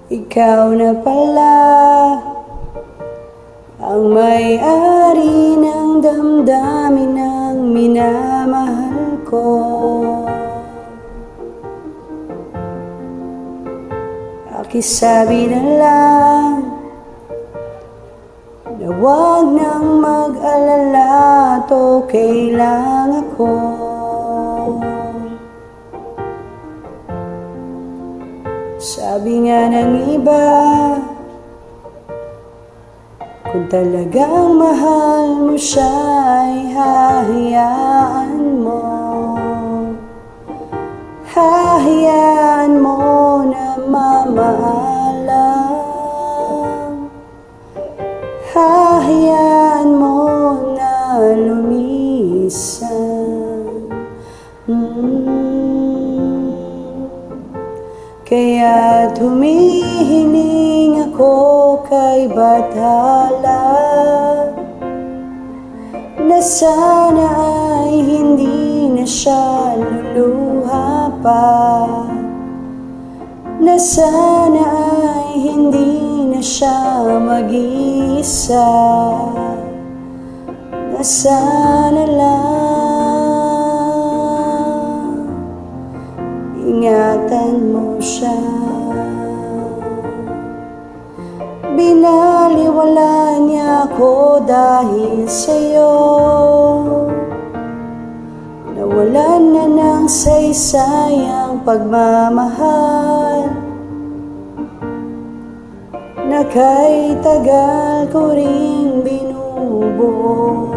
Ikaw na pala ang may-ari ng damdamin ng minamahal ko. Pakisabi na lang na huwag nang mag-alala at okay lang ako. Sabi nga ng iba, kung talagang mahal mo siya ay hahayaan mo. Hahayaan mo na mamaalam. Hahayaan mo na lumisan. Kaya't humihiling ako kay Bathala na sana ay hindi na siya luluha pa, na sana ay hindi na siya mag-iisa, na sana lang ingatan mo siya. Binaliwala niya ako dahil sa'yo, nawalan na ng saysayang pagmamahal, na kay tagal ko ring binubuo,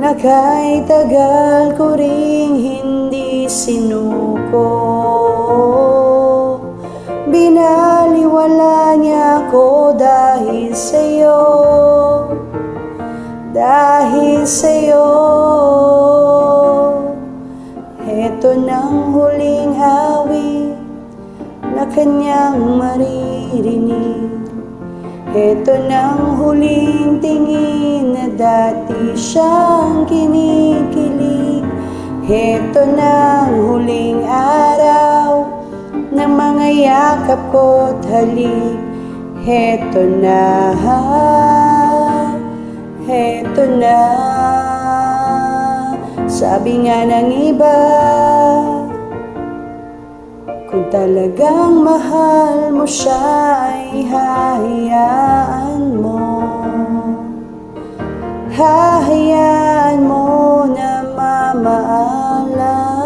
na kay tagal ko ring hindi sinuko. Binaliwala niya ako dahil sa'yo, dahil sa'yo. Heto nang huling awit na kanyang maririnig, heto nang huling tingin na dati siyang kinikilig, heto nang huling araw ng mga yakap ko't halik. Heto na, heto na. Sabi nga ng iba, kung talagang mahal mo siya ay hahayaan mo. Hahayaan mo na mamaalam.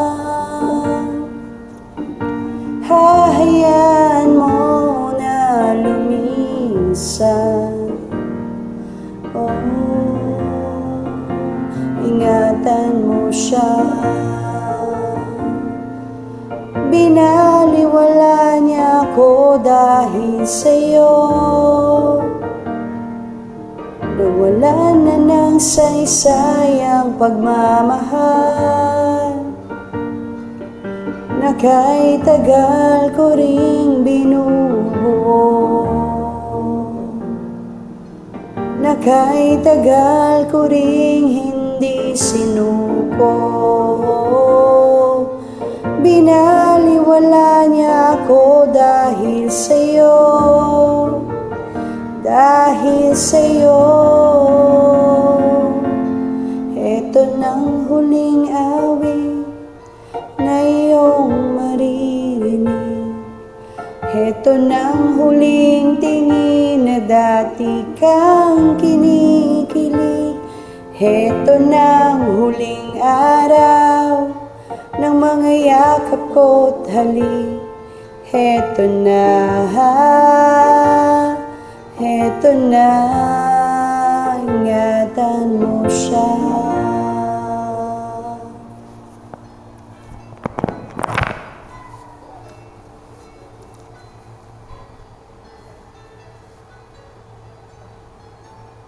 Hahayaan mo na lumisan. Oh, ingatan mo siya. Binaliwala niya ako dahil sa'yo, nawalan na ng saysayang pagmamahal, na kay tagal ko ring binubuo, na kay tagal ko ring hindi sinuko. Binaliwala niya ako dahil sa'yo, dahil sa'yo. Heto nang huling awit na iyong maririnig, heto nang huling tingin na dati kang kinikilig, heto nang huling araw ng mga yakap ko't halik. Heto na, heto na, ingatan mo siya.